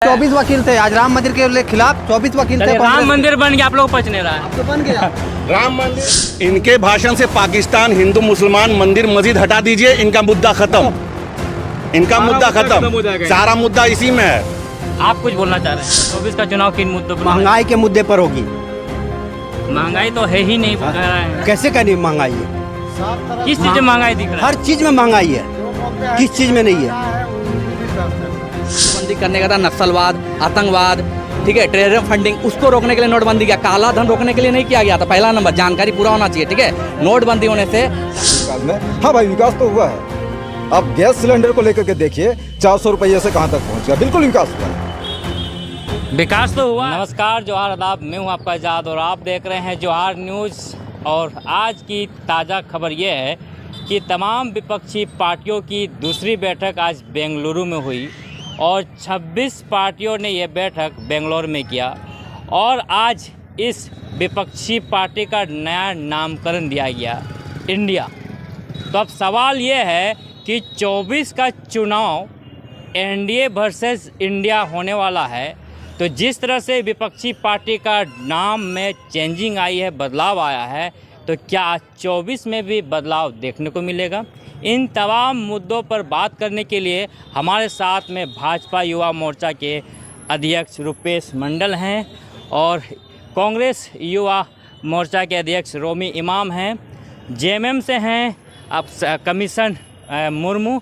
24 वकील थे, आज राम मंदिर के खिलाफ 24 वकील थे। राम मंदिर बन गया, आप लोग पच नहीं रहा है। तो बन गया राम मंदिर। इनके भाषण से पाकिस्तान, हिंदू मुसलमान, मंदिर मस्जिद हटा दीजिए, इनका मुद्दा खत्म, इनका मुद्दा खत्म, सारा मुद्दा इसी में है। आप कुछ बोलना चाह रहे हैं? 24 का चुनाव किन मुद्दों पर? महंगाई के मुद्दे पर होगी। महंगाई तो है ही नहीं, कह रहे हैं। कैसे करनी महंगाई है? किस चीज में महंगाई दिख रहा है? हर चीज में महंगाई है, किस चीज में नहीं है? नोटबंदी करने का था, नक्सलवाद, आतंकवाद, ठीक है, टेररिज्म फंडिंग, उसको रोकने के लिए नोटबंदी किया। काला धन रोकने के लिए नहीं किया गया था। पहला नंबर, जानकारी पूरा होना चाहिए, ठीक है। नोटबंदी होने से हाँ भाई, विकास तो हुआ है। अब गैस सिलेंडर को लेकर के देखिए, 400 रुपये से कहाँ तक पहुँच गया। बिल्कुल विकास हुआ है, विकास तो हुआ। नमस्कार, जोहार आदाब, मैं हूँ आपका आजाद और आप देख रहे हैं जोहार न्यूज़। और आज की ताज़ा खबर ये है कि तमाम विपक्षी पार्टियों की दूसरी बैठक आज बेंगलुरु में हुई और 26 पार्टियों ने यह बैठक बेंगलोर में किया और आज इस विपक्षी पार्टी का नया नामकरण दिया गया, इंडिया। तो अब सवाल ये है कि 24 का चुनाव एनडीए वर्सेस इंडिया होने वाला है। तो जिस तरह से विपक्षी पार्टी का नाम में चेंजिंग आई है, बदलाव आया है, तो क्या 24 में भी बदलाव देखने को मिलेगा? इन तमाम मुद्दों पर बात करने के लिए हमारे साथ में भाजपा युवा मोर्चा के अध्यक्ष रुपेश मंडल हैं और कांग्रेस युवा मोर्चा के अध्यक्ष रोमी इमाम हैं, जेएमएम से हैं अब कमीशन मुर्मू,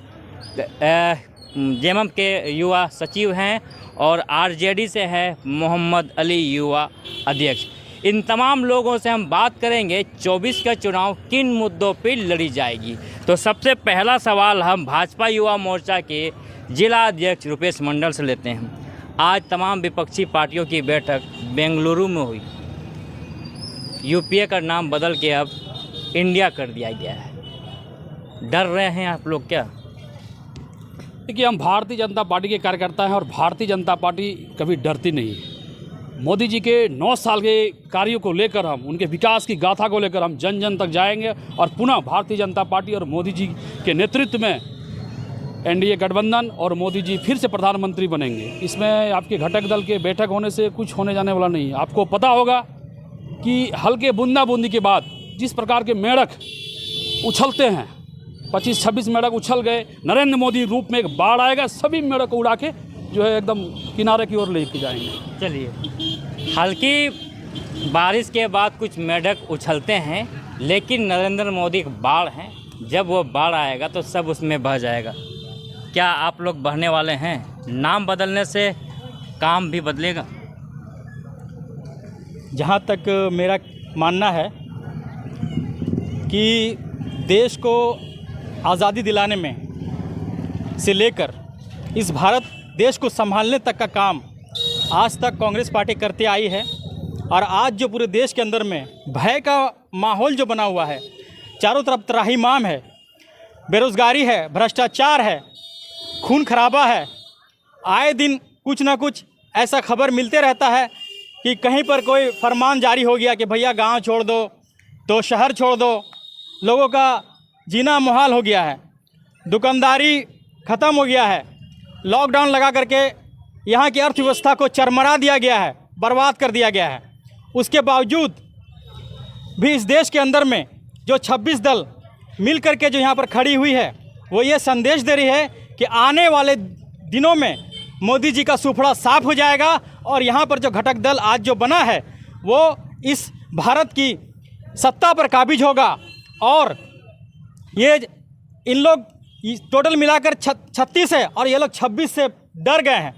जेएमएम के युवा सचिव हैं और आरजेडी से है मोहम्मद अली युवा अध्यक्ष। इन तमाम लोगों से हम बात करेंगे 24 का चुनाव किन मुद्दों पर लड़ी जाएगी। तो सबसे पहला सवाल हम भाजपा युवा मोर्चा के जिला अध्यक्ष रुपेश मंडल से लेते हैं। आज तमाम विपक्षी पार्टियों की बैठक बेंगलुरु में हुई, यूपीए का नाम बदल के अब इंडिया कर दिया गया है। डर रहे हैं आप लोग क्या? देखिए, हम भारतीय जनता पार्टी के कार्यकर्ता हैं और भारतीय जनता पार्टी कभी डरती नहीं है। मोदी जी के 9 साल के कार्यों को लेकर, हम उनके विकास की गाथा को लेकर हम जन जन तक जाएंगे और पुनः भारतीय जनता पार्टी और मोदी जी के नेतृत्व में एनडीए गठबंधन और मोदी जी फिर से प्रधानमंत्री बनेंगे। इसमें आपके घटक दल के बैठक होने से कुछ होने जाने वाला नहीं है। आपको पता होगा कि हल्के बूंदाबूंदी के बाद जिस प्रकार के मेढक उछलते हैं, 25-26 मेढक उछल गए, नरेंद्र मोदी रूप में एक बाढ़ आएगा, सभी मेढक को उड़ा के जो है एकदम किनारे की ओर लेके जाएंगे। चलिए, हल्की बारिश के बाद कुछ मेढक उछलते हैं, लेकिन नरेंद्र मोदी की बाढ़ है, जब वो बाढ़ आएगा तो सब उसमें बह जाएगा। क्या आप लोग बहने वाले हैं? नाम बदलने से काम भी बदलेगा? जहाँ तक मेरा मानना है कि देश को आज़ादी दिलाने में से लेकर इस भारत देश को संभालने तक का काम आज तक कांग्रेस पार्टी करते आई है। और आज जो पूरे देश के अंदर में भय का माहौल जो बना हुआ है, चारों तरफ त्राहिमाम है, बेरोज़गारी है, भ्रष्टाचार है, खून खराबा है, आए दिन कुछ ना कुछ ऐसा खबर मिलते रहता है कि कहीं पर कोई फरमान जारी हो गया कि भैया गांव छोड़ दो, तो शहर छोड़ दो। लोगों का जीना मुहाल हो गया है, दुकानदारी ख़त्म हो गया है, लॉकडाउन लगा करके यहाँ की अर्थव्यवस्था को चरमरा दिया गया है, बर्बाद कर दिया गया है। उसके बावजूद भी इस देश के अंदर में जो 26 दल मिल करके जो यहाँ पर खड़ी हुई है, वो ये संदेश दे रही है कि आने वाले दिनों में मोदी जी का सूफड़ा साफ हो जाएगा और यहाँ पर जो घटक दल आज जो बना है वो इस भारत की सत्ता पर काबिज होगा। और ये इन लोग टोटल मिलाकर 36 है और ये लोग 26 से डर गए हैं।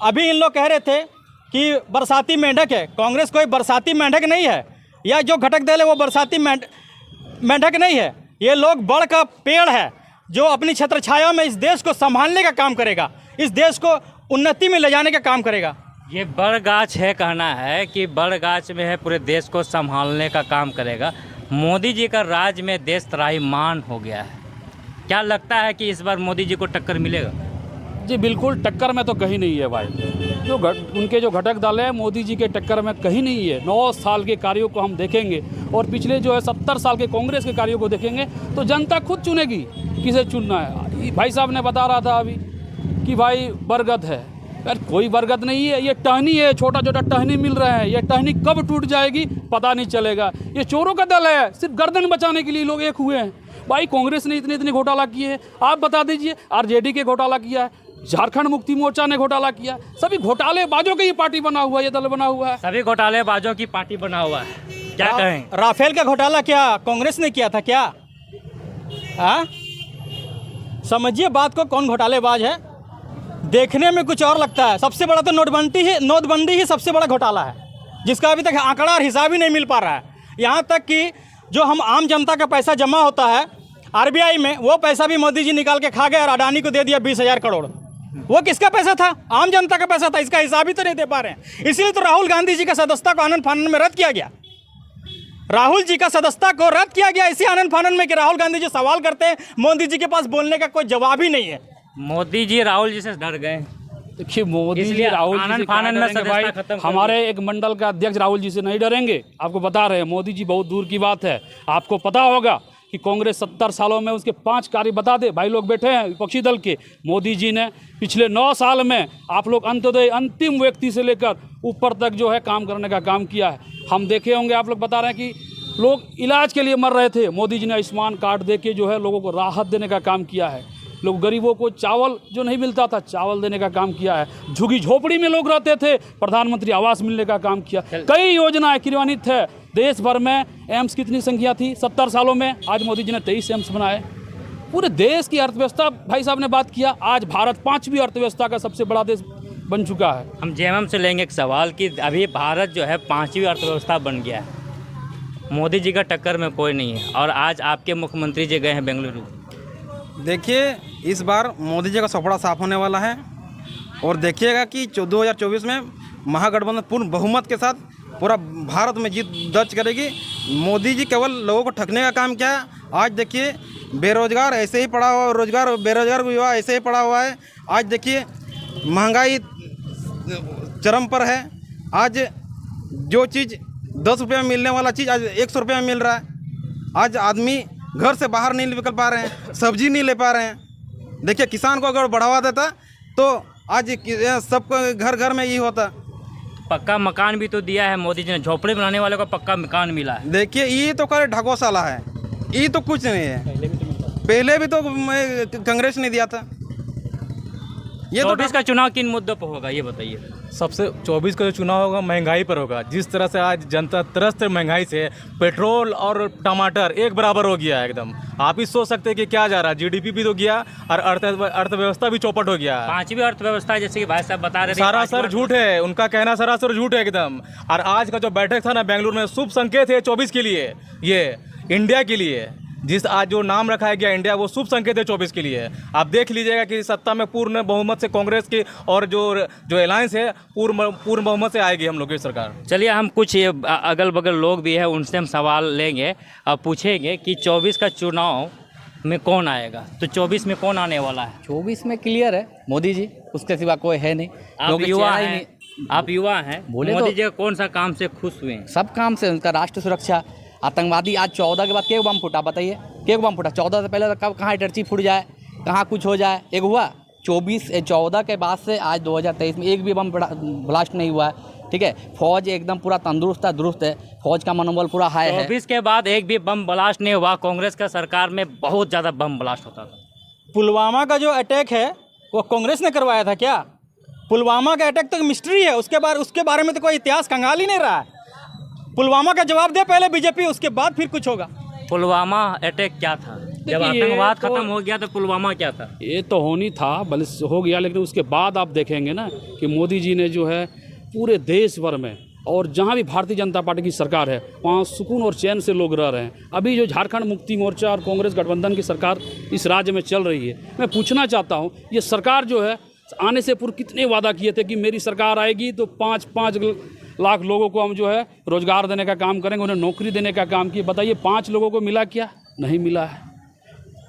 अभी इन लोग कह रहे थे कि बरसाती मेंढक है। कांग्रेस कोई बरसाती मेंढक नहीं है, या जो घटक दल है वो बरसाती मेंढक नहीं है। ये लोग बड़ का पेड़ है जो अपनी छत्र छाया में इस देश को संभालने का काम करेगा, इस देश को उन्नति में ले जाने का काम करेगा। ये बड़ गाछ है, कहना है कि बड़ गाछ में है, पूरे देश को संभालने का काम करेगा। मोदी जी का राज में देश त्राहिमाम हो गया है। क्या लगता है कि इस बार मोदी जी को टक्कर मिलेगा? जी बिल्कुल, टक्कर में तो कहीं नहीं है भाई। उनके जो घटक दल है मोदी जी के टक्कर में कहीं नहीं है। 9 साल के कार्यों को हम देखेंगे और पिछले जो है 70 साल के कांग्रेस के कार्यों को देखेंगे तो जनता खुद चुनेगी किसे चुनना है। भाई साहब ने बता रहा था अभी कि भाई बरगद है, यार कोई बरगद नहीं है, ये टहनी है, छोटा छोटा टहनी मिल रहा है। ये टहनी कब टूट जाएगी पता नहीं चलेगा। ये चोरों का दल है, सिर्फ गर्दन बचाने के लिए लोग एक हुए हैं। भाई कांग्रेस ने इतने घोटाला किए हैं, आप बता दीजिए। आरजेडी के घोटाला किया है, झारखंड मुक्ति मोर्चा ने घोटाला किया, सभी घोटालेबाजों की ये पार्टी बना हुआ है, ये दल बना हुआ है। सभी घोटालेबाजों की पार्टी बना हुआ है, क्या कहें? राफेल का घोटाला क्या कांग्रेस ने किया था क्या? हाँ, समझिए बात को, कौन घोटालेबाज है। देखने में कुछ और लगता है। सबसे बड़ा तो नोटबंदी ही सबसे बड़ा घोटाला है, जिसका अभी तक आंकड़ा और हिसाब ही नहीं मिल पा रहा है। यहाँ तक कि जो हम आम जनता का पैसा जमा होता है आरबीआई में, वो पैसा भी मोदी जी निकाल के खा गए और अडानी को दे दिया 20,000 करोड़। वो किसका पैसा था? आम जनता का पैसा था। इसका हिसाब ही तो नहीं दे पा रहे हैं। इसीलिए तो राहुल गांधी जी का सदस्यता को आनंद फानन में रद्द किया गया। राहुल जी का सदस्यता को रद्द किया गया इसी आनंद फानन में कि राहुल गांधी जी सवाल करते हैं, मोदी जी के पास बोलने का कोई जवाब ही नहीं है। मोदी जी राहुल जी से डर गए। देखिए मोदी जी इसलिए राहुल जी आनंद से फानन में डरेंगे भाई? सदस्यता खत्म कर हमारे एक मंडल का अध्यक्ष राहुल जी से नहीं डरेंगे। आपको बता रहे हैं, मोदी जी बहुत दूर की बात है। आपको पता होगा कि कांग्रेस 70 सालों में उसके 5 कार्य बता दे। भाई लोग बैठे हैं विपक्षी दल के, मोदी जी ने पिछले 9 साल में आप लोग अंत्योदय अंतिम व्यक्ति से लेकर ऊपर तक जो है काम करने का काम किया है। हम देखे होंगे, आप लोग बता रहे हैं कि लोग इलाज के लिए मर रहे थे, मोदी जी ने आयुष्मान कार्ड दे के जो है लोगों को राहत देने का काम किया है। लोग गरीबों को चावल जो नहीं मिलता था, चावल देने का काम किया है। झुग्गी झोपड़ी में लोग रहते थे, प्रधानमंत्री आवास मिलने का काम किया। कई योजनाएं क्रियान्वित है देश भर में। एम्स कितनी संख्या थी 70 सालों में, आज मोदी जी ने 23 एम्स बनाए। पूरे देश की अर्थव्यवस्था भाई साहब ने बात किया। आज भारत 5वीं अर्थव्यवस्था का सबसे बड़ा देश बन चुका है। हम जेएमएम से लेंगे एक सवाल कि अभी भारत जो है 5वीं अर्थव्यवस्था बन गया है, मोदी जी का टक्कर में कोई नहीं है, और आज आपके मुख्यमंत्री जी गए हैं बेंगलुरु। देखिए इस बार मोदी जी का सफड़ा साफ होने वाला है, और देखिएगा कि 2024 में महागठबंधन पूर्ण बहुमत के साथ पूरा भारत में जीत दर्ज करेगी। मोदी जी केवल लोगों को ठगने का काम किया है। आज देखिए बेरोजगार ऐसे ही पड़ा हुआ है, रोजगार बेरोजगार युवा ऐसे ही पड़ा हुआ है। आज देखिए महंगाई चरम पर है। आज जो चीज़ 10 रुपये में मिलने वाला चीज़ आज 100 रुपये में मिल रहा है। आज आदमी घर से बाहर नहीं निकल पा रहे हैं, सब्जी नहीं ले पा रहे हैं। देखिए किसान को अगर बढ़ावा देता तो आज सबको घर घर में यही होता। पक्का मकान भी तो दिया है मोदी जी ने, झोपड़ी बनाने वाले को पक्का मकान मिला है। देखिए ये तो करे ढकोसला है, ये तो कुछ नहीं है। पहले भी तो कांग्रेस ने दिया था। ये 24 का चुनाव किन मुद्दों पर होगा ये बताइए? सबसे 24 का जो चुनाव होगा महंगाई पर होगा। जिस तरह से आज जनता त्रस्त है महंगाई से, पेट्रोल और टमाटर एक बराबर हो गया है एकदम। आप ही सोच सकते हैं कि क्या जा रहा है। जीडीपी भी तो गया और अर्थव्यवस्था भी चौपट हो गया है। 5वीं अर्थव्यवस्था जैसे कि भाई साहब बता रहे थे, सरासर झूठ है, उनका कहना सरासर झूठ है एकदम। और आज का जो बैठक था ना बेंगलुरु में, शुभ संकेत है 24 के लिए, ये इंडिया के लिए। जिस आज जो नाम रखा गया इंडिया, वो शुभ संकेत है 24 के लिए। आप देख लीजिएगा कि सत्ता में पूर्ण बहुमत से कांग्रेस की, और जो अलायंस है पूर्ण बहुमत से आएगी हम लोग की सरकार। चलिए हम कुछ अगल बगल लोग भी हैं, उनसे हम सवाल लेंगे और पूछेंगे कि 24 का चुनाव में कौन आएगा। तो 24 में कौन आने वाला है? 24 में क्लियर है मोदी जी, उसके सिवा कोई है नहीं। आप युवा हैं, आप युवा हैं, बोले मोदी तो जी कौन सा काम से खुश हुए हैं? सब काम से। उनका राष्ट्र सुरक्षा, आतंकवादी। आज 14 के बाद के बम फूटा, बताइए के बम फूटा? 14 से पहले कब कहाँ टर्ची फूट जाए, कहाँ कुछ हो जाए, एक हुआ? 14 के बाद से आज 2023 में एक भी बम ब्लास्ट नहीं हुआ है। ठीक है, फौज एकदम पूरा तंदुरुस्त है, दुरुस्त है, फौज का मनोबल पूरा हाई है। 24 के बाद एक भी बम ब्लास्ट नहीं हुआ। कांग्रेस का सरकार में बहुत ज़्यादा बम ब्लास्ट होता था। पुलवामा का जो अटैक है वो कांग्रेस ने करवाया था क्या? पुलवामा का अटैक तो मिस्ट्री है, उसके बारे में तो कोई इतिहास कंगाल ही नहीं रहा है। पुलवामा का जवाब दे पहले बीजेपी, उसके बाद फिर कुछ होगा। पुलवामा अटैक क्या था? जब आतंकवाद खत्म हो गया तो पुलवामा क्या था? ये तो होनी था, बल हो गया, लेकिन उसके बाद आप देखेंगे ना कि मोदी जी ने जो है पूरे देश भर में, और जहाँ भी भारतीय जनता पार्टी की सरकार है वहाँ सुकून और चैन से लोग रह रहे हैं। अभी जो झारखंड मुक्ति मोर्चा और कांग्रेस गठबंधन की सरकार इस राज्य में चल रही है, मैं पूछना चाहता हूँ ये सरकार जो है आने से पूर्व कितने वादा किए थे कि मेरी सरकार आएगी तो 5 लाख लोगों को हम जो है रोजगार देने का काम करेंगे, उन्हें नौकरी देने का काम किया। बताइए 5 लोगों को मिला क्या? नहीं मिला है।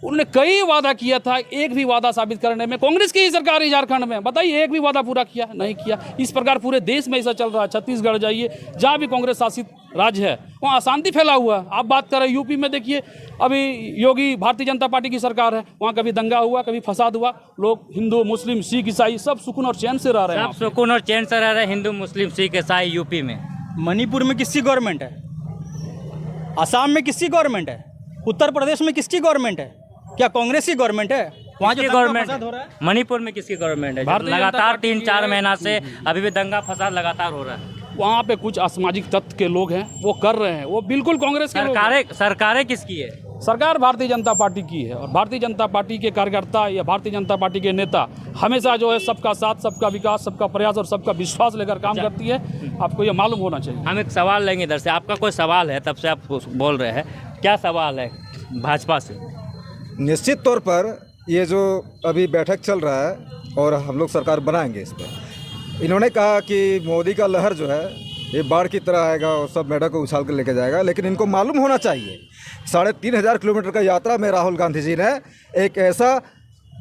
उन्होंने कई वादा किया था, एक भी वादा साबित करने में कांग्रेस की ही सरकार है झारखंड में, बताइए एक भी वादा पूरा किया नहीं किया। इस प्रकार पूरे देश में ऐसा चल रहा है। छत्तीसगढ़ जाइए, जहाँ भी कांग्रेस शासित राज्य है वहाँ अशांति फैला हुआ है। आप बात करें यूपी में, देखिए अभी योगी भारतीय जनता पार्टी की सरकार है, वहाँ कभी दंगा हुआ, कभी फसाद हुआ, लोग हिंदू मुस्लिम सिख ईसाई सब सुकून और चैन से रह रहे हैं। सब सुकून और चैन से रह रहे हैं हिंदू मुस्लिम सिख ईसाई यूपी में। मणिपुर में किसकी गवर्नमेंट है? असम में किसकी गवर्नमेंट है? उत्तर प्रदेश में किसकी गवर्नमेंट है? क्या कांग्रेस की गवर्नमेंट है? वहाँ जो गवर्नमेंट हो रहा है, मणिपुर में किसकी गवर्नमेंट है? भारतीय जनता लगातार पार्टी 3-4 महीना से अभी भी दंगा फसाद लगातार हो रहा है। वहाँ पे कुछ असामाजिक तत्व के लोग हैं, वो कर रहे हैं, वो बिल्कुल कांग्रेस के लोग हैं। सरकारें किसकी है? सरकार भारतीय जनता पार्टी की है, और भारतीय जनता पार्टी के कार्यकर्ता या भारतीय जनता पार्टी के नेता हमेशा जो है सबका साथ, सबका विकास, सबका प्रयास और सबका विश्वास लेकर काम करती है। आपको ये मालूम होना चाहिए। हम एक सवाल लेंगे इधर से। आपका कोई सवाल है? तब से आप बोल रहे हैं, क्या सवाल है भाजपा से? निश्चित तौर पर ये जो अभी बैठक चल रहा है और हम लोग सरकार बनाएंगे इस पर, इन्होंने कहा कि मोदी का लहर जो है ये बाढ़ की तरह आएगा और सब मेढक को उछाल कर लेके जाएगा, लेकिन इनको मालूम होना चाहिए 3,500 किलोमीटर का यात्रा में राहुल गांधी जी ने एक ऐसा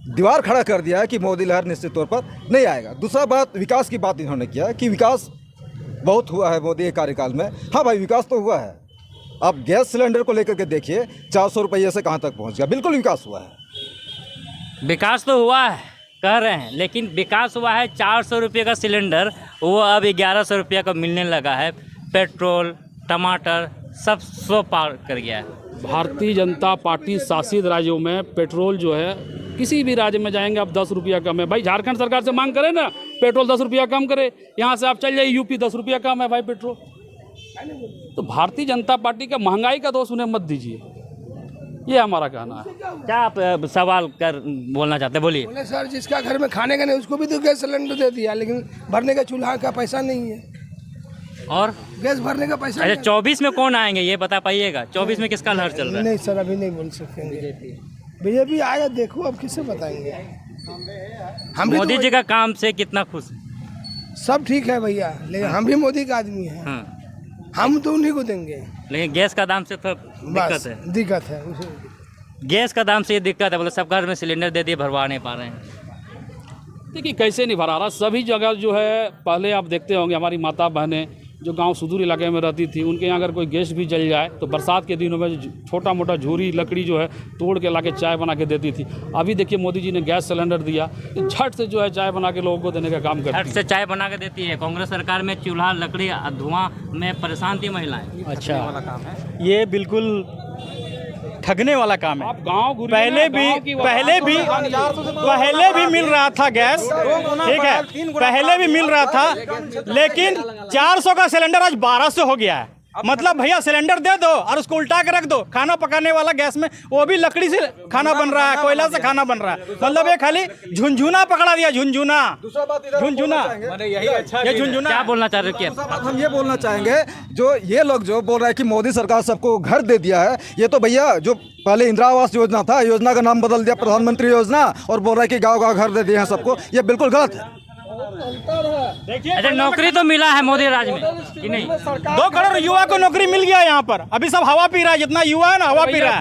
दीवार खड़ा कर दिया है कि मोदी लहर निश्चित तौर पर नहीं आएगा। दूसरा बात, विकास की बात इन्होंने किया कि विकास बहुत हुआ है मोदी के कार्यकाल में। हाँ भाई, विकास तो हुआ है। आप गैस सिलेंडर को लेकर के देखिए, 400 रुपये से कहाँ तक पहुँच गया। बिल्कुल विकास हुआ है। विकास तो हुआ है कह रहे हैं, लेकिन विकास हुआ है 400 रुपये का सिलेंडर, वो अब 1100 रुपये का मिलने लगा है। पेट्रोल, टमाटर सब 100 पार कर गया है। भारतीय जनता पार्टी शासित राज्यों में पेट्रोल जो है, किसी भी राज्य में जाएंगे आप 10 रुपया कम है। भाई झारखंड सरकार से मांग करें ना, पेट्रोल 10 रुपया कम करे। यहाँ से आप चल जाइए यूपी, 10 रुपया कम है भाई पेट्रोल। तो भारतीय जनता पार्टी का महंगाई का दोष उन्हें मत दीजिए, ये हमारा कहना है। क्या आप सवाल कर बोलना चाहते हैं? बोलिए। बोले सर, जिसका घर में खाने का नहीं उसको भी तो गैस सिलेंडर दे दिया, लेकिन भरने का चूल्हा का पैसा नहीं है और गैस भरने का पैसा अच्छा 24 में कौन आएंगे ये बता पाइएगा? 24 में किसका लहर चल रहा है? नहीं सर, अभी नहीं बोल सकते। बीजेपी आएगा, देखो अब किससे बताएंगे। हम भी मोदी जी का काम से कितना खुश है? सब ठीक है भैया, लेकिन हम भी मोदी का आदमी हैं। हाँ। हम तो उन्हीं को देंगे, लेकिन गैस का दाम से तो दिक्कत है। दिक्कत है गैस का दाम से ये दिक्कत है, बोले सब घर में सिलेंडर दे दिए, भरवा नहीं पा रहे हैं। देखिए कैसे नहीं भरा रहा, सभी जगह जो है। पहले आप देखते होंगे हमारी माता बहनें जो गांव सुदूर इलाके में रहती थी, उनके यहाँ अगर कोई गैस भी जल जाए तो बरसात के दिनों में छोटा मोटा झूरी लकड़ी जो है तोड़ के लाके चाय बना के देती थी। अभी देखिए मोदी जी ने गैस सिलेंडर दिया, झट से जो है चाय बना के लोगों को देने का काम करती है। झट से चाय बना के देती है। कांग्रेस सरकार में चूल्हा लकड़ी धुआं में परेशान थी महिलाएं। अच्छा, ये बिल्कुल ठगने वाला काम है। आप गाँव पहले भी मिल रहा था गैस, ठीक है, पहले भी मिल रहा था, लेकिन 400 का सिलेंडर आज 1200 हो गया है। मतलब भैया सिलेंडर दे दो और उसको उल्टा के रख दो। खाना पकाने वाला गैस में वो भी लकड़ी से खाना बन रहा है, कोयला से खाना बन रहा है। मतलब ये खाली झुनझुना पकड़ा दिया, झुनझुना। ये झुनझुना क्या बोलना चाह रहे हो? हम ये बोलना चाहेंगे, जो ये लोग जो बोल रहे हैं कि मोदी सरकार सबको घर दे दिया है, ये तो भैया जो पहले इंदिरा आवास योजना था, योजना का नाम बदल दिया प्रधानमंत्री योजना और बोल रहा है कि गाँव घर दे दिए हैं सबको, ये बिल्कुल गलत है। अच्छा, नौकरी तो मिला है मोदी राज में कि नहीं? 2 करोड़ युवा को नौकरी मिल गया यहाँ पर। अभी सब हवा पी रहा है, जितना युवा है ना हवा पी रहा है।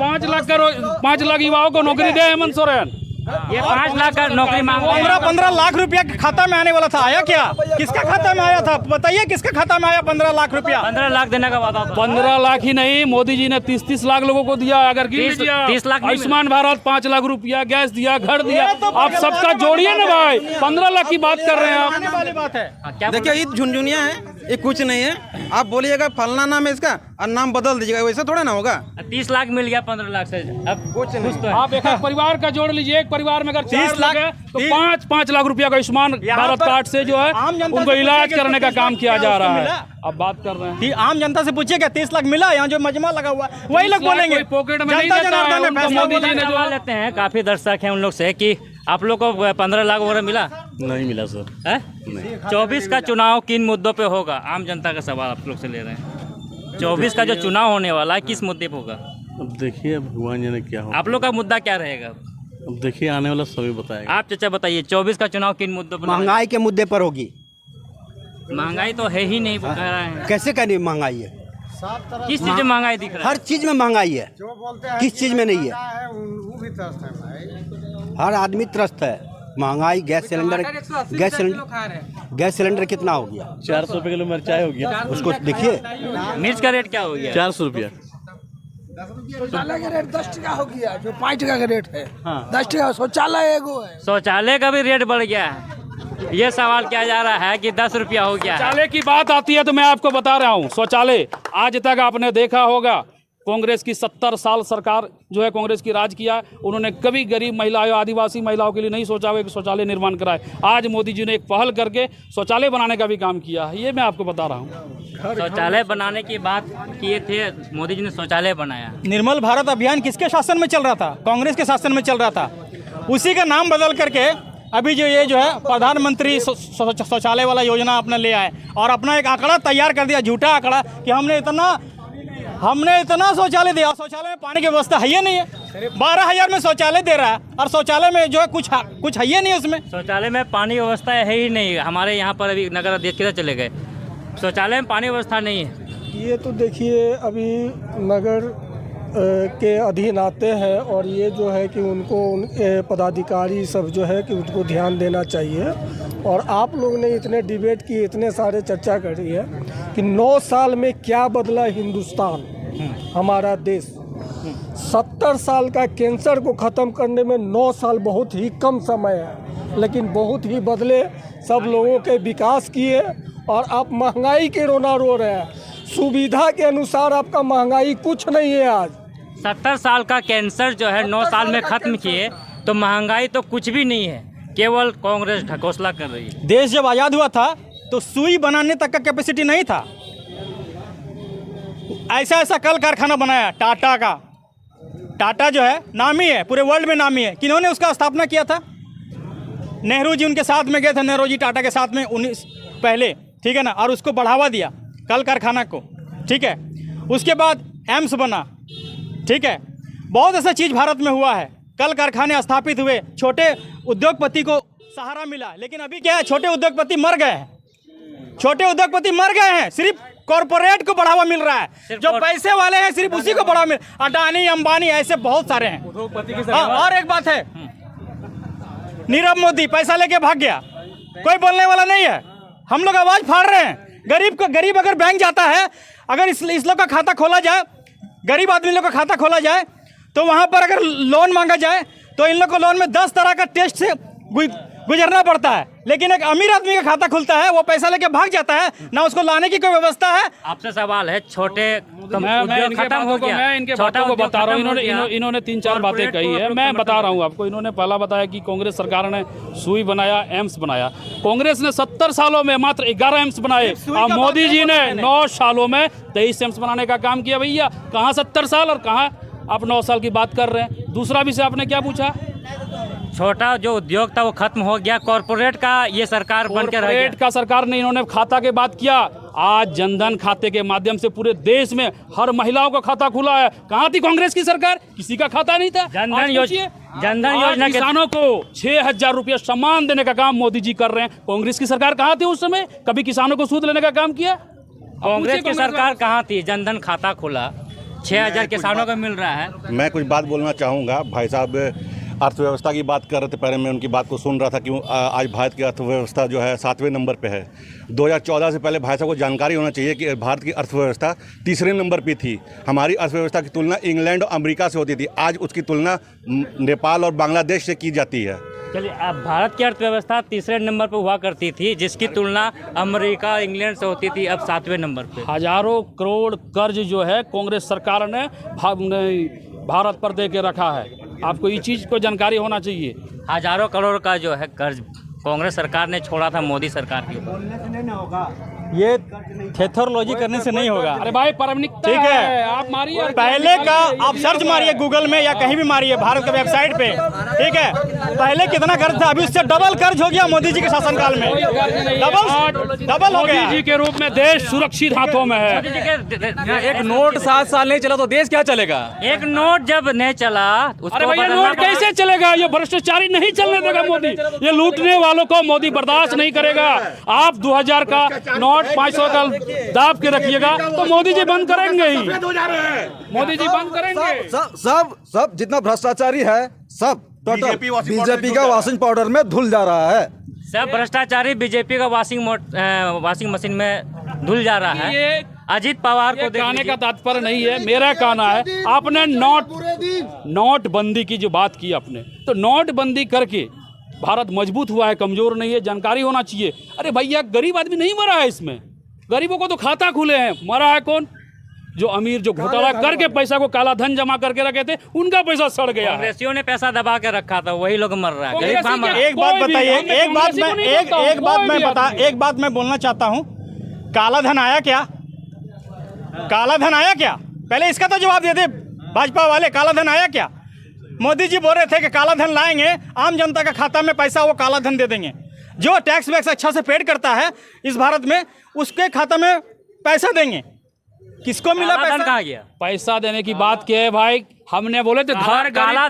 5 लाख युवाओं को नौकरी दे हेमंत सोरेन। ये 5 लाख का नौकरी मांग रहे हैं। 15 लाख रुपया खाता में आने वाला था, आया क्या? किसका खाता में आया था बताइए? किसका खाता में आया 15 लाख रुपया? 15 लाख देने का वादा था। 15 लाख ही नहीं, मोदी जी ने 30 लाख लोगों को दिया। अगर 30 लाख आयुष्मान भारत 5 लाख रुपया, गैस दिया, घर दिया। आप सबका जोड़िए ना भाई, 15 लाख की बात कर रहे हैं आप। वाली बात है। देखिए ये झुनझुनिया है, ये कुछ नहीं है। आप बोलिएगा फलना नाम है इसका और नाम बदल दीजिएगा, वैसे थोड़ा ना होगा। 30 लाख मिल गया 15 लाख से, अब कुछ नहीं। तो है। आप एक परिवार का जोड़ लीजिए, एक परिवार में अगर 30 लाख है तो 5 लाख रुपया का आयुष्मान भारत कार्ड से जो है उनको इलाज करने का काम किया जा रहा है। अब बात कर रहे हैं आम जनता से पूछिए क्या 30 लाख मिला? यहाँ जो मजमा लगा हुआ है वही लोग बोलेंगे। पॉकेट में नहीं देता है, उनको मोदी जी ने जो सवाल लेते हैं, काफी दर्शक हैं उन लोग से कि आप लोग को 15 लाख वगैरह मिला? नहीं मिला सर। है? 24 का चुनाव किन मुद्दों पे होगा? आम जनता का सवाल आप लोग से ले रहे हैं। 24 का जो चुनाव होने वाला है किस मुद्दे पे होगा? अब देखिए, अब भगवान जाने क्या हो। आप लोग का मुद्दा क्या रहेगा? अब देखिए, आने वाला सभी बताएगा। आप चाचा बताइए, 24 का चुनाव किन मुद्दों पर? महंगाई के मुद्दे पर होगी। महंगाई तो है ही नहीं, कह रहे हैं। कैसे का नहीं महंगाई है? किस चीज में महंगाई दिख रहा है? हर चीज में महंगाई है, किस चीज में नहीं है? हर आदमी त्रस्त है। महंगाई, गैस सिलेंडर कितना हो गया? 400 रुपये किलो मिर्चाई हो गया। उसको देखिए, मिर्च का रेट क्या हो गया? 400 रुपया। शौचालय का रेट 10 टका हो गया, जो 5 टका का रेट है। 10 टका शौचालय एगो है। शौचालय का भी रेट बढ़ गया है। ये सवाल किया जा रहा है कि 10 रुपया हो गया है। शौचालय की बात आती है तो मैं आपको बता रहा हूँ, शौचालय आज तक आपने देखा होगा, कांग्रेस की 70 साल सरकार जो है कांग्रेस की राज किया, उन्होंने कभी गरीब महिलाओं, आदिवासी महिलाओं के लिए नहीं सोचा हुआ कि शौचालय निर्माण कराए। आज मोदी जी ने एक पहल करके शौचालय बनाने का भी काम किया है, ये मैं आपको बता रहा हूँ। शौचालय बनाने की बात किए थे मोदी जी ने, शौचालय बनाया। निर्मल भारत अभियान किसके शासन में चल रहा था? कांग्रेस के शासन में चल रहा था। उसी का नाम बदल करके अभी जो ये जो है प्रधानमंत्री शौचालय वाला योजना अपना ले आए और अपना एक आंकड़ा तैयार कर दिया, झूठा आंकड़ा, कि हमने इतना शौचालय दिया। शौचालय में पानी की व्यवस्था है ही नहीं है। 12,000 में शौचालय दे रहा है और शौचालय में जो है कुछ है ही नहीं उसमें। शौचालय में पानी की व्यवस्था है ही नहीं। हमारे यहाँ पर अभी नगर अध्यक्ष किधर चले गए? शौचालय में पानी व्यवस्था नहीं है। ये तो देखिए, अभी नगर के अधीन आते हैं और ये जो है कि उनको पदाधिकारी सब जो है कि उनको ध्यान देना चाहिए। और आप लोग ने इतने डिबेट की, इतने सारे चर्चा करी है कि 9 साल में क्या बदला हिंदुस्तान, हमारा देश। 70 साल का कैंसर को ख़त्म करने में 9 साल बहुत ही कम समय है, लेकिन बहुत ही बदले। सब लोगों के विकास किए और आप महंगाई के रोना रो रहे हैं। सुविधा के अनुसार आपका महंगाई कुछ नहीं है। आज 70 साल का कैंसर जो है 9 साल में खत्म किए, तो महंगाई तो कुछ भी नहीं है, केवल कांग्रेस ढकोसला कर रही है। देश जब आज़ाद हुआ था तो सुई बनाने तक का कैपेसिटी नहीं था। ऐसा कल कारखाना बनाया टाटा का। टाटा जो है नामी है, पूरे वर्ल्ड में नामी है। किन्होंने उसका स्थापना किया था? नेहरू जी उनके साथ में गए थे, नेहरू जी टाटा के साथ में 19 पहले, ठीक है ना, और उसको बढ़ावा दिया कल कारखाना को, ठीक है। उसके बाद एम्स बना, ठीक है। बहुत ऐसा चीज़ भारत में हुआ है, कल कारखाने स्थापित हुए, छोटे उद्योगपति को सहारा मिला। लेकिन अभी क्या है, छोटे उद्योगपति मर गए हैं। छोटे उद्योगपति मर गए हैं, सिर्फ कॉरपोरेट को बढ़ावा मिल रहा है। जो पैसे वाले हैं सिर्फ उसी को बढ़ावा मिल, अडानी अंबानी ऐसे बहुत सारे हैं। और एक बात है, नीरव मोदी पैसा लेके भाग गया, कोई बोलने वाला नहीं है। हम लोग आवाज फाड़ रहे हैं। गरीब अगर बैंक जाता है, अगर इस लोग का खाता खोला जाए, गरीब आदमी लोग का खाता खोला जाए, तो वहाँ पर अगर लोन मांगा जाए तो इन लोग को लोन में 10 तरह का टेस्ट से गुजरना पड़ता है। लेकिन एक अमीर आदमी का खाता खुलता है, वो पैसा लेके भाग जाता है, ना उसको लाने की कोई व्यवस्था है। आपसे सवाल है, छोटे मैं इनके बातों को बता रहा हूँ। इन्होंने 3-4 बातें कही है, मैं बता रहा हूँ आपको। इन्होंने पहला बताया कि कांग्रेस सरकार ने सुई बनाया, एम्स बनाया। कांग्रेस ने 70 सालों में मात्र 11 एम्स बनाए और मोदी जी ने 9 सालों में 23 एम्स बनाने का काम किया। भैया कहाँ 70 साल और कहाँ आप 9 साल की बात कर रहे हैं? दूसरा विषय आपने क्या पूछा? छोटा जो उद्योग था वो खत्म हो गया, कॉर्पोरेट का ये सरकार बन के रह गया। का सरकार ने, इन्होंने खाता के बात किया। आज जनधन खाते के माध्यम से पूरे देश में हर महिलाओं का खाता खुला है। कहाँ थी कांग्रेस की सरकार? किसी का खाता नहीं था। जनधन योजना किसानों को 6,000 रुपये सम्मान देने का काम मोदी जी कर रहे हैं। कांग्रेस की सरकार कहाँ थी उस समय? कभी किसानों को सूद लेने का काम किया? कांग्रेस की सरकार कहाँ थी? जनधन खाता खुला, 6,000 किसानों को मिल रहा है। मैं कुछ बात बोलना चाहूँगा। भाई साहब अर्थव्यवस्था की बात कर रहे थे, पहले मैं उनकी बात को सुन रहा था कि आज भारत की अर्थव्यवस्था जो है 7वें नंबर पे है। 2014 से पहले भाई साहब को जानकारी होना चाहिए कि भारत की अर्थव्यवस्था 3रे नंबर पे थी। हमारी अर्थव्यवस्था की तुलना इंग्लैंड और अमेरिका से होती थी, आज उसकी तुलना नेपाल और बांग्लादेश से की जाती है। चलिए, अब भारत की अर्थव्यवस्था 3रे नंबर पर हुआ करती थी, जिसकी तुलना अमेरिका, इंग्लैंड से होती थी, अब 7वें नंबर पे। हजारों करोड़ कर्ज जो है कांग्रेस सरकार ने भारत पर दे के रखा है। आपको इस चीज़ को जानकारी होना चाहिए। हजारों करोड़ का जो है कर्ज कांग्रेस सरकार ने छोड़ा था मोदी सरकार के ऊपर। ये थेथोलॉजी करने से नहीं होगा। अरे भाई प्रामाणिकता, ठीक है, आप मारिए। पहले का आप सर्च मारिए गूगल में या कहीं भी मारिए, भारत के वेबसाइट पे, ठीक है। पहले कितना कर्ज था, अभी उससे डबल कर्ज हो गया मोदी जी के शासनकाल में। डबल हो गया। मोदी जी के रूप में देश सुरक्षित हाथों में है। एक नोट 7 साल नहीं चला तो देश क्या चलेगा? एक नोट जब नहीं चला उसको अरे भैया बदलना नोट कैसे चलेगा? ये भ्रष्टाचारी नहीं चलने देगा मोदी। ये लूटने वालों को मोदी बर्दाश्त नहीं करेगा। आप 2000 का नोट 500 का दाब के रखिएगा तो मोदी जी बंद करेंगे ही। मोदी जी बंद करेंगे। सब जितना भ्रष्टाचारी है सब टोटल बीजेपी का वॉशिंग पाउडर में धुल जा रहा है। सब भ्रष्टाचारी बीजेपी का वॉशिंग मशीन में धुल जा रहा है। ये अजीत पवार को कहने का तात्पर्य नहीं है, मेरा कहना है आपने नोटबंदी की जो बात की आपने, तो नोटबंदी करके भारत मजबूत हुआ है, कमजोर नहीं है। जानकारी होना चाहिए। अरे भैया गरीब आदमी नहीं मरा है इसमें, गरीबों को तो खाता खुले हैं। मरा है कौन? जो अमीर, जो घोटाला करके पैसा को काला धन जमा करके रखे थे, उनका पैसा सड़ गया। कांग्रेसियों ने पैसा दबा के रखा था, वही लोग मर रहा है। गरीब कहाँ मर रहा है? एक बात बताइए, एक बात मैं बोलना चाहता हूँ, काला धन आया क्या? काला धन आया क्या? पहले इसका तो जवाब दे दे भाजपा वाले, काला धन आया क्या? मोदी जी बोल रहे थे कि काला धन लाएंगे, आम जनता का खाता में पैसा वो काला धन दे देंगे। जो टैक्स वैक्स अच्छा से पेड करता है इस भारत में, उसके खाता में पैसा देंगे। किसको मिला पैसा? कहाँ गया? पैसा देने की बात क्या है भाई? हमने बोले थे काला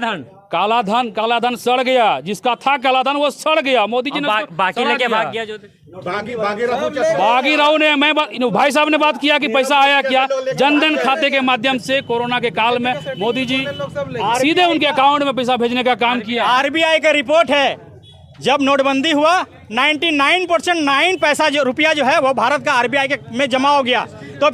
धन सड़ गया। जिसका था काला धन वो सड़ गया। मोदी जी ने बाकी लेके भाग गया। जो बागी राव ने भाई साहब ने बात किया कि पैसा आया क्या? जनधन खाते के माध्यम से कोरोना के काल में मोदी जी सीधे उनके अकाउंट में पैसा भेजने का काम किया। आरबीआई का रिपोर्ट है, जब नोटबंदी हुआ 99.9 पैसा जो रुपया जो है वो भारत का आरबीआई के में जमा हो गया। तो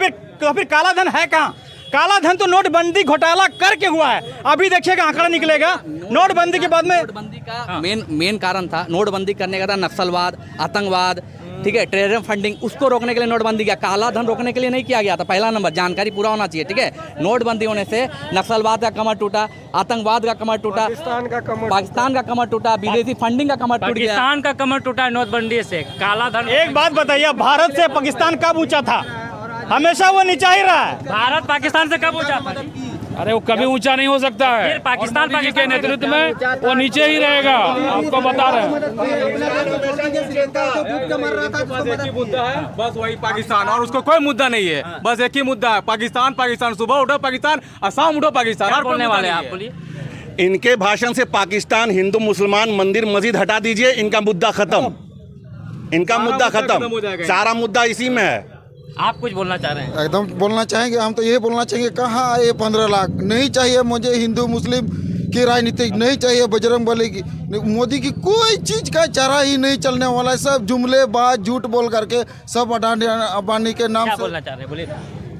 फिर काला धन है कहाँ? काला धन तो नोटबंदी घोटाला करके हुआ है। अभी देखिएगा आंकड़ा निकलेगा नोटबंदी के बाद में। नोटबंदी का मेन कारण था, नोटबंदी करने का था नक्सलवाद, आतंकवाद, ठीक है, टेररिज्म फंडिंग, उसको रोकने के लिए नोटबंदी किया। काला धन रोकने के लिए नहीं किया गया था। पहला नंबर, जानकारी पूरा होना चाहिए, ठीक है। नोटबंदी होने से नक्सलवाद का कमर टूटा, आतंकवाद का कमर टूटा, पाकिस्तान का कमर टूटा, विदेशी फंडिंग का कमर टूट गया। पाकिस्तान का कमर टूटा नोटबंदी से। काला धन। एक बात बताइए, भारत से पाकिस्तान कब ऊंचा था? हमेशा वो नीचा ही रहा है। भारत पाकिस्तान से कब ऊंचा था? अरे वो कभी ऊंचा नहीं हो सकता है। पाकिस्तान के नेतृत्व में वो नीचे ही रहेगा। आपको बता रहे हैं। बस वही पाकिस्तान, और उसको कोई मुद्दा नहीं है। बस एक ही मुद्दा है, पाकिस्तान। पाकिस्तान सुबह उठो पाकिस्तान, शाम उठो पाकिस्तान। और बोलने वाले आप बोलिए। इनके भाषण से पाकिस्तान, हिंदू, मुसलमान, मंदिर, मस्जिद हटा दीजिए, इनका मुद्दा खत्म। इनका मुद्दा खत्म, सारा मुद्दा इसी में है। आप कुछ बोलना चाह रहे हैं? एकदम बोलना चाहेंगे। हम तो ये बोलना चाहेंगे, कहाँ आए 15 लाख? नहीं चाहिए मुझे हिंदू मुस्लिम की राजनीति, नहीं चाहिए बजरंगबली की। मोदी की कोई चीज़ का चारा ही नहीं चलने वाला है। सब जुमले बात झूठ बोल करके सब अडानी के नाम क्या से बोलना चाह रहे हैं? बोलिए।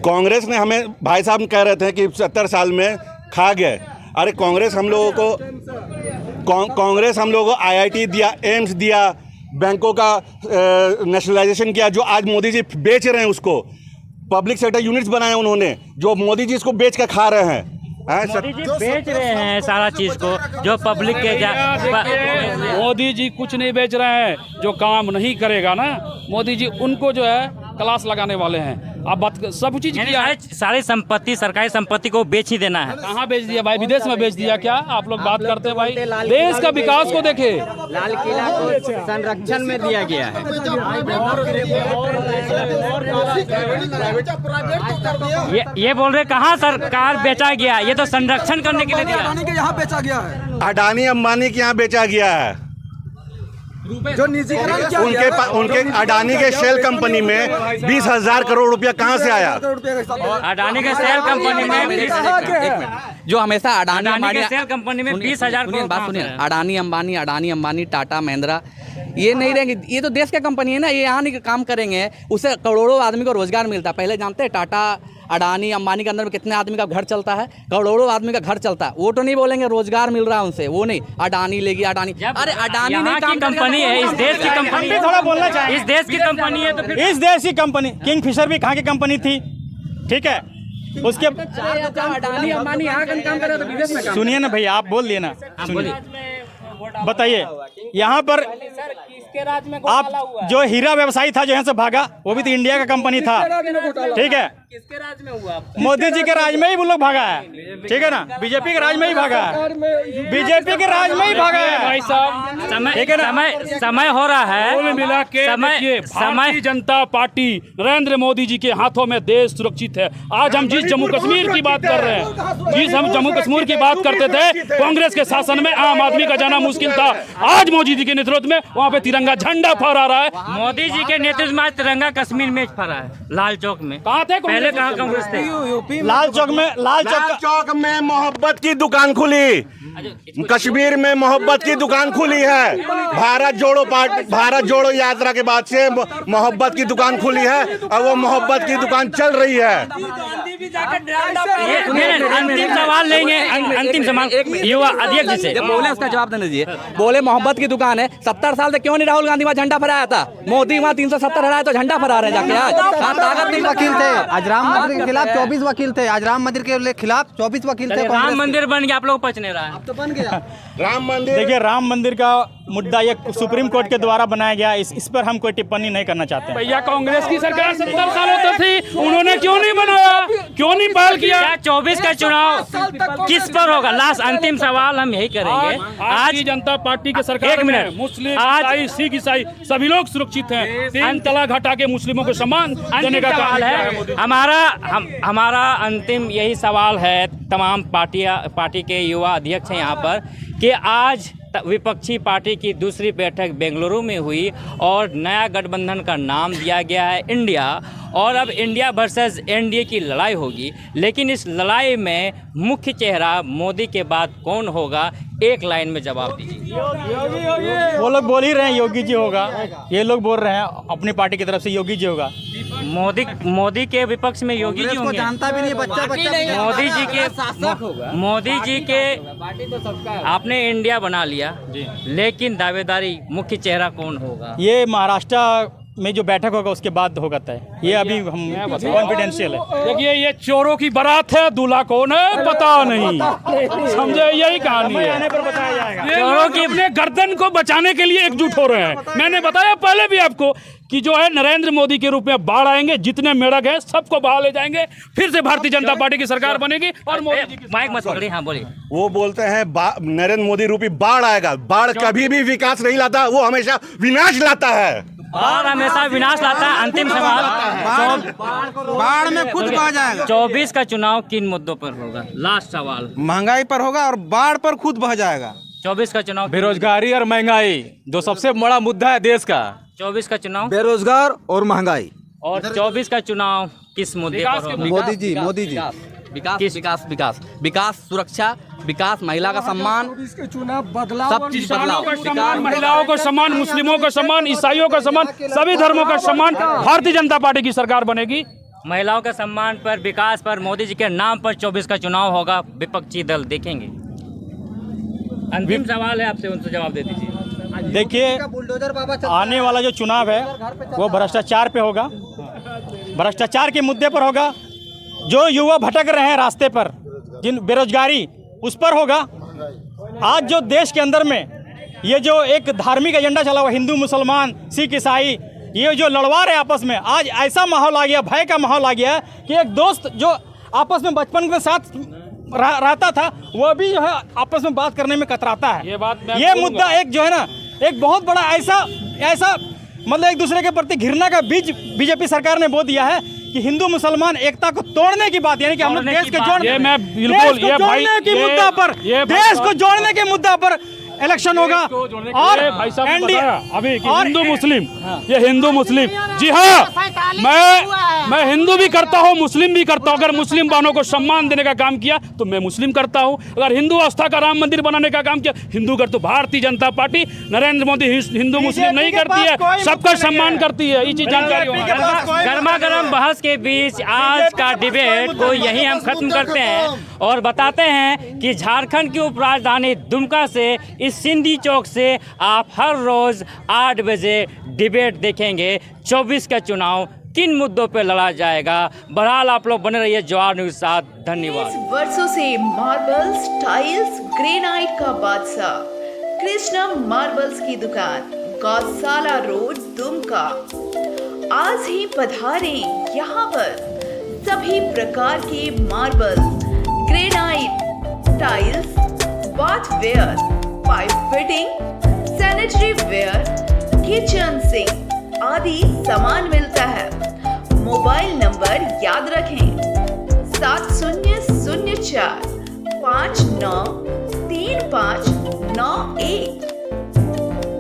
कांग्रेस ने हमें, भाई साहब कह रहे थे कि 70 साल में खा गए। अरे कांग्रेस हम लोगों को IIT दिया, एम्स दिया, बैंकों का नेशनलाइजेशन किया, जो आज मोदी जी बेच रहे हैं उसको। पब्लिक सेक्टर यूनिट्स बनाए उन्होंने, जो मोदी जी इसको बेच कर खा रहे हैं। मोदी जी बेच रहे हैं सारा चीज को, जो पब्लिक के मोदी जी कुछ नहीं बेच रहे हैं। जो काम नहीं करेगा ना मोदी जी, उनको जो है क्लास लगाने वाले हैं। आप बात सब चीज किया है। सारी संपत्ति, सरकारी संपत्ति को बेच ही देना है। कहाँ बेच दिया भाई? विदेश में बेच दिया क्या? आप लोग बात करते हैं भाई, देश का विकास को देखे। लाल किला को संरक्षण में दिया गया है। ये बोल रहे कहाँ सरकार बेचा गया? ये तो संरक्षण करने के लिए दिया। अडानी के यहाँ बेचा गया है। अडानी अंबानी के यहाँ बेचा गया है। जो निजीकरण किया उनके अडानी के शेल कंपनी में 20,000 करोड़ रुपया कहाँ से आया? अडानी के शेल कंपनी में जो हमेशा अडानी के शेल कंपनी में 20,000 करोड़। बात सुनिए, अडानी अंबानी, टाटा महिंद्रा, ये नहीं रहेंगे। ये तो देश का कंपनी है ना, ये यहाँ नहीं काम करेंगे, उससे करोड़ों आदमी को रोजगार मिलता है। पहले जानते हैं टाटा, अडानी, अंबानी के अंदर में कितने आदमी का घर चलता है? करोड़ों आदमी का घर चलता है। वो तो नहीं बोलेंगे रोजगार मिल रहा है उनसे, वो नहीं। अडानी लेगी, अडानी, अरे अडानी नहीं, की कंपनी है, इस देश की कंपनी। थोड़ा बोलना चाहिए। इस देश की कंपनी है तो फिर इस देश की कंपनी, किंगफिशर भी कहाँ की कंपनी थी? ठीक है, उसके अडानी अंबानी यहाँ का काम करे तो विदेश में। सुनिए ना भैया, आप बोल दिए ना, बताइए। यहाँ पर आप जो हीरा व्यवसायी था जो यहाँ से भागा, वो भी तो इंडिया का कंपनी था, ठीक है। किसके राज में हुआ? मोदी जी के राज में ही वो लोग भागा है, ठीक है ना। बीजेपी के राज में ही भागा है, बीजेपी के राज में ही भागा है भाई साहब। समय हो रहा है। कुल मिला के देखिए, भारतीय जनता पार्टी नरेंद्र मोदी जी के हाथों में देश सुरक्षित है। आज हम जिस जम्मू कश्मीर की बात कर रहे हैं, जिस हम जम्मू कश्मीर की बात करते थे, कांग्रेस के शासन में आम आदमी का जाना मुश्किल था। आज मोदी जी के नेतृत्व में वहाँ पे तिरंगा झंडा फहरा रहा है। मोदी जी के नेतृत्व में आज तिरंगा कश्मीर में फहरा है, लाल चौक में। कहाँ थे? पहले कहाँ कांग्रेस थे? लाल चौक में मोहब्बत की दुकान खुली, कश्मीर में मोहब्बत की दुकान खुली है। भारत जोड़ो यात्रा के बाद से मोहब्बत की दुकान खुली है और वो मोहब्बत की दुकान चल रही है। अंतिम सवाल लेंगे, अंतिम सवाल युवा अध्यक्ष जी से। जब बोले उसका जवाब देना दीजिए। बोले मोहब्बत की दुकान है, 70 साल से क्यों नहीं राहुल गांधी वहाँ झंडा फहराया था? मोदी वहाँ 370 हराया तो झंडा फहरा रहे जाके। आज ताकत नहीं। वकील थे आज राम मंदिर के खिलाफ 24 वकील थे, आज राम मंदिर के खिलाफ 24 वकील थे। राम मंदिर बन गया, आप लोग पच नहीं रहा है। तो बन गया राम मंदिर। देखिए, राम मंदिर का मुद्दा ये सुप्रीम कोर्ट के द्वारा बनाया गया, इस पर हम कोई टिप्पणी नहीं करना चाहते हैं। भैया, कांग्रेस की सरकार 70 सालों तक थी, उन्होंने क्यों नहीं बनाया, क्यों नहीं पहल किया? क्या 24 का चुनाव किस पर होगा? लास्ट अंतिम सवाल हम यही करेंगे। आज जनता पार्टी की सरकार एक मिनट, मुस्लिम, ईसाई, सिख, ईसाई सभी लोग सुरक्षित हैं। 3 तलाक हटा के मुस्लिमों को सम्मान देने का सवाल है हमारा अंतिम यही सवाल है तमाम पार्टी के युवा अध्यक्ष हैं यहाँ पर, कि आज विपक्षी पार्टी की दूसरी बैठक बेंगलुरु में हुई और नया गठबंधन का नाम दिया गया है इंडिया, और अब इंडिया वर्सेस एनडीए की लड़ाई होगी। लेकिन इस लड़ाई में मुख्य चेहरा मोदी के बाद कौन होगा? एक लाइन में जवाब दीजिए। वो लोग बोल ही रहे हैं योगी जी होगा, ये लोग बोल रहे हैं अपनी पार्टी की तरफ से योगी जी होगा। मोदी के विपक्ष में योगी जी होंगे। जानता भी नहीं, बच्चा मोदी जी के आपने इंडिया बना लिया, लेकिन दावेदारी मुख्य चेहरा कौन होगा? ये महाराष्ट्र में जो बैठक होगा उसके बाद होगा तय। ये अभी हम कॉन्फिडेंशियल है। देखिए, ये चोरों की बारात है, दूल्हा कौन है पता नहीं, समझे? यही कहानी है। आने पर बताया जाएगा। चोरों की अपने गर्दन को बचाने के लिए एकजुट हो रहे हैं। मैंने बताया पहले भी आपको कि जो है नरेंद्र मोदी के रूप में बाढ़ आएंगे, जितने मेढक हैं सबको बहा ले जाएंगे, फिर से भारतीय जनता पार्टी की सरकार बनेगी और मोदी जी की। माइक मत पकड़िए, हाँ बोलिए। वो बोलते हैं नरेंद्र मोदी रूपी बाढ़ आएगा। बाढ़ कभी भी विकास नहीं लाता, वो हमेशा विनाश लाता है। बाढ़ हमेशा विनाश लाता है। अंतिम सवाल, बाढ़ में खुद बह जाएगा। 24 का चुनाव किन मुद्दों पर होगा? लास्ट सवाल। महंगाई पर होगा और बाढ़ पर खुद बह जाएगा। 24 का चुनाव बेरोजगारी और महंगाई जो सबसे बड़ा मुद्दा है देश का। 24 का चुनाव बेरोजगार और महंगाई। और 24 का चुनाव किस मुद्दे पर होगा? मोदी जी विकास, सुरक्षा, विकास, महिला का सम्मान, इसके चुनाव बदलाव, सब चीज बदलाव। महिलाओं को सम्मान, मुस्लिमों को सम्मान, ईसाइयों का सम्मान, सभी धर्मों का सम्मान। भारतीय जनता पार्टी की सरकार बनेगी। महिलाओं के सम्मान पर, विकास पर, मोदी जी के नाम पर 24 का चुनाव होगा। विपक्षी दल देखेंगे। अंतिम सवाल है आपसे, उनसे जवाब दे दीजिए। देखिए, आने वाला जो चुनाव है वो भ्रष्टाचार पे होगा, भ्रष्टाचार के मुद्दे पर होगा। जो युवा भटक रहे हैं रास्ते पर, जिन बेरोजगारी, उस पर होगा। आज जो देश के अंदर में ये जो एक धार्मिक एजेंडा चला हुआ, हिंदू मुसलमान सिख ईसाई, ये जो लड़वा रहे आपस में, आज ऐसा माहौल आ गया, भय का माहौल आ गया कि एक दोस्त जो आपस में बचपन के साथ रहता था, वो भी जो है आपस में बात करने में कतराता है। ये मुद्दा एक जो है ना, एक बहुत बड़ा ऐसा मतलब एक दूसरे के प्रति घृणा का बीज बीजेपी सरकार ने बो दिया है कि हिंदू मुसलमान एकता को तोड़ने की बात, यानी कि हम लोग देश को जोड़ने को जोड़ने के मुद्दा पर इलेक्शन होगा। और भाई साहब ने बताया अभी कि हिंदू मुस्लिम, ये हिंदू मुस्लिम, जी हाँ, मैं हिंदू भी करता हूँ, मुस्लिम भी करता हूँ। अगर मुस्लिम बहनों को सम्मान देने का काम किया तो मैं मुस्लिम करता हूँ। अगर हिंदू आस्था का राम मंदिर बनाने का काम किया, हिंदू कर। तो भारतीय जनता पार्टी, नरेंद्र मोदी हिंदू मुस्लिम नहीं करती है, सबका सम्मान करती है। ये चीज जानकारी होगी। गर्मा गर्म बहस के बीच आज का डिबेट को यही हम खत्म करते हैं और बताते हैं कि झारखंड की उपराजधानी दुमका से, इस सिंधी चौक से आप हर रोज 8 बजे डिबेट देखेंगे। 24 का चुनाव किन मुद्दों पे लड़ा जाएगा। बहरहाल आप लोग बने रहिए जवाहर न्यूज़ साथ। धन्यवाद। वर्षों से मार्बल्स, टाइल्स, ग्रेनाइट का बादशाह कृष्णा मार्बल्स की दुकान, गौशाला रोड, दुमका। आज ही पधारें यहाँ पर सभी प्रकार के marbles, granite, tiles, bathware, pipe fitting, sanitary ware, kitchen sink आदि सामान मिलता है। मोबाइल नंबर याद रखें 7004 593591।